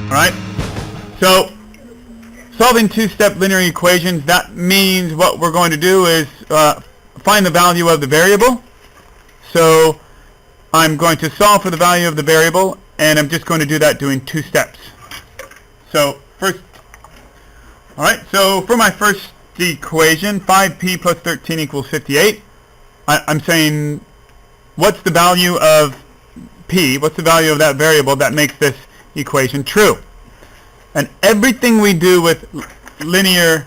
Alright? So, solving two-step linear equations, that means what we're going to do is find the value of the variable. So, I'm going to solve for the value of the variable, and I'm just going to do that doing two steps. So, so for my first equation, 5p plus 13 equals 58. I'm saying, what's the value of p? What's the value of that variable that makes this equation true? And everything we do with linear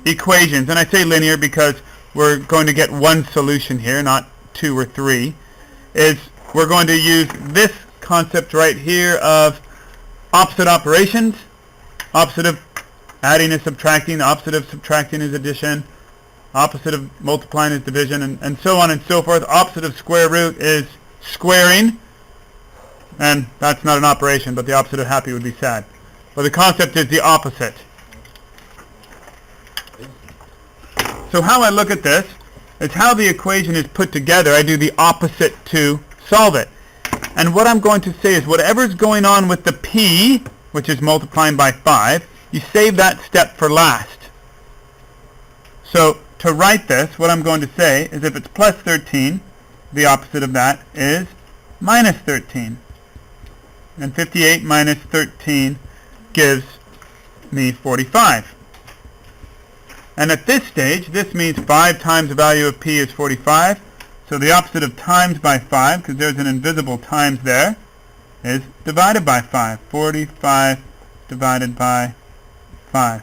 equations, and I say linear because we're going to get one solution here, not two or three, is we're going to use this concept right here of opposite operations. Opposite of adding is subtracting, the opposite of subtracting is addition, opposite of multiplying is division, and so on and so forth. Opposite of square root is squaring, and that's not an operation, but the opposite of happy would be sad. But the concept is the opposite. So how I look at this is how the equation is put together. I do the opposite to solve it. And what I'm going to say is whatever's going on with the p, which is multiplying by 5, you save that step for last. So to write this, what I'm going to say is if it's plus 13, the opposite of that is minus 13. And 58 minus 13 gives me 45. And at this stage, this means 5 times the value of p is 45. So the opposite of times by 5, because there's an invisible times there, is divided by 5. 45 divided by 5.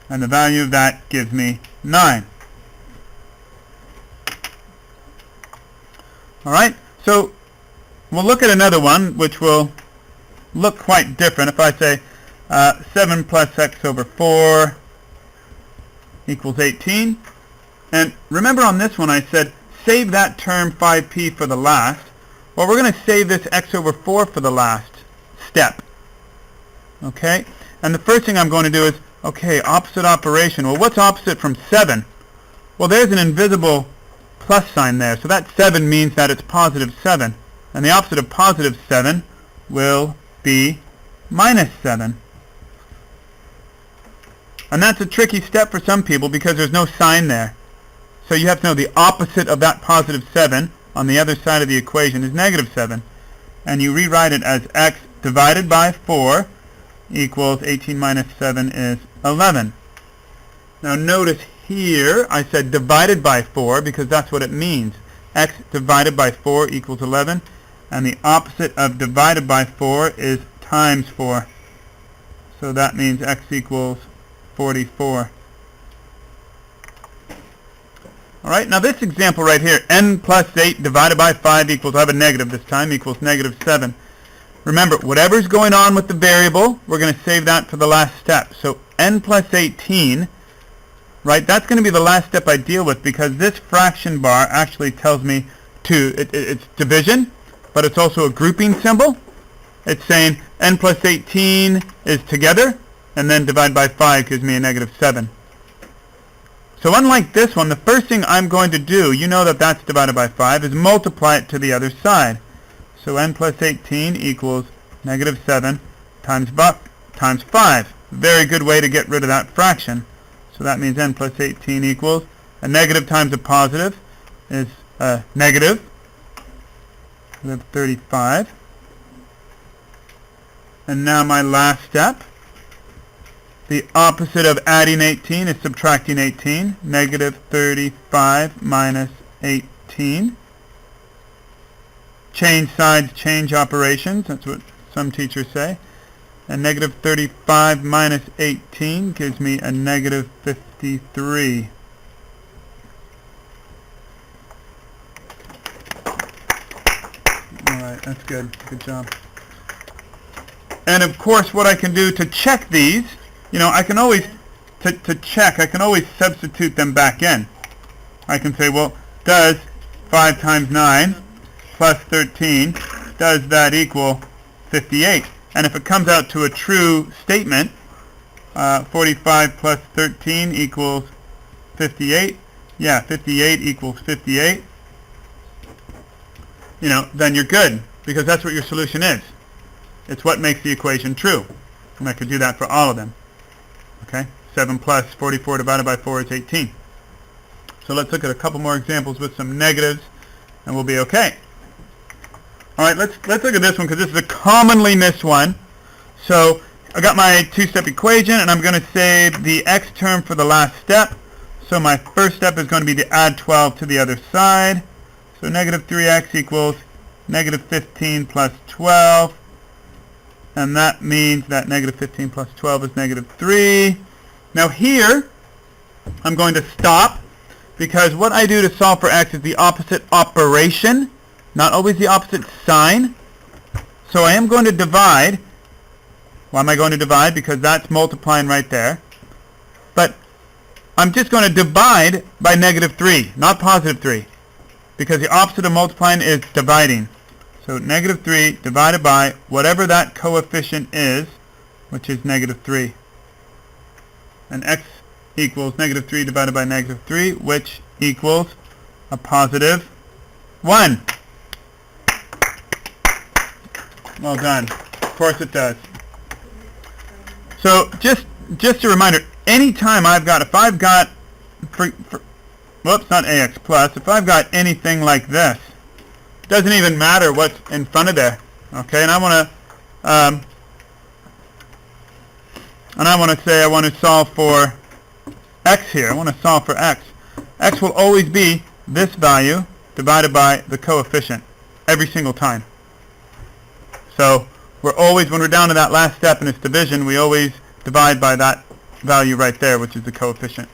And the value of that gives me 9. Alright, so we'll look at another one which will look quite different. If I say 7 plus x over 4 equals 18. And remember on this one I said save that term 5p for the last. Well, we're going to save this x over 4 for the last step. Okay? And the first thing I'm going to do is, okay, opposite operation. Well, what's opposite from 7? Well, there's an invisible plus sign there. So that 7 means that it's positive 7. And the opposite of positive 7 will be minus 7. And that's a tricky step for some people because there's no sign there. So you have to know the opposite of that positive 7 on the other side of the equation is negative 7. And you rewrite it as x divided by 4 equals 18 minus 7 is 11. Now notice here I said divided by 4 because that's what it means. X divided by 4 equals 11. And the opposite of divided by 4 is times 4. So that means x equals 44. Alright, now this example right here, n plus 8 divided by 5 equals, I have a negative this time, equals negative 7. Remember, whatever's going on with the variable, we're going to save that for the last step. So n plus 18, right, that's going to be the last step I deal with because this fraction bar actually tells me it's division, but it's also a grouping symbol. It's saying n plus 18 is together, and then divide by 5 gives me a negative 7. So unlike this one, the first thing I'm going to do, you know that that's divided by 5, is multiply it to the other side. So n plus 18 equals negative 7 times 5. Very good way to get rid of that fraction. So that means n plus 18 equals a negative times a positive is a negative. We have 35. And now my last step. The opposite of adding 18 is subtracting 18. Negative 35 minus 18. Change sides, change operations. That's what some teachers say. And negative 35 minus 18 gives me a negative 53. Alright, that's good. Good job. And of course what I can do to check these, I can always, to check, I can always substitute them back in. I can say, well, does 5 times 9 plus 13, does that equal 58? And if it comes out to a true statement, 45 plus 13 equals 58. Yeah, 58 equals 58. Then you're good, because that's what your solution is. It's what makes the equation true. And I could do that for all of them. Okay? 7 plus 44 divided by 4 is 18. So let's look at a couple more examples with some negatives, and we'll be okay. All right, let's look at this one, because this is a commonly missed one. So I got my two-step equation, and I'm going to save the x term for the last step. So my first step is going to be to add 12 to the other side. So negative 3x equals negative 15 plus 12. And that means that negative 15 plus 12 is negative 3. Now here, I'm going to stop, because what I do to solve for x is the opposite operation, not always the opposite sign. So I am going to divide. Why am I going to divide? Because that's multiplying right there. But I'm just going to divide by negative 3, not positive 3, because the opposite of multiplying is dividing. So negative 3 divided by whatever that coefficient is, which is negative 3. And x equals negative 3 divided by negative 3, which equals a positive 1. Well done. Of course it does. So just a reminder, anytime if I've got, whoops, not ax plus, if I've got anything like this, it doesn't even matter what's in front of there. Okay, and I want to say I want to solve for x here. I want to solve for x. X will always be this value divided by the coefficient every single time. So we're always, when we're down to that last step in this division, we always divide by that value right there, which is the coefficient.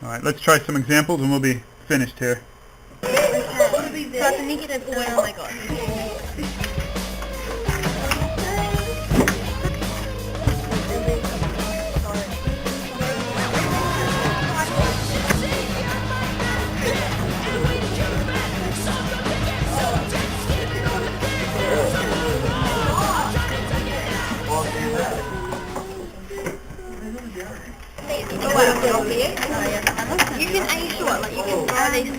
All right, let's try some examples and we'll be finished here. So that's a negative 4. Oh my god. You can, are you sure? Like, you can, nowadays,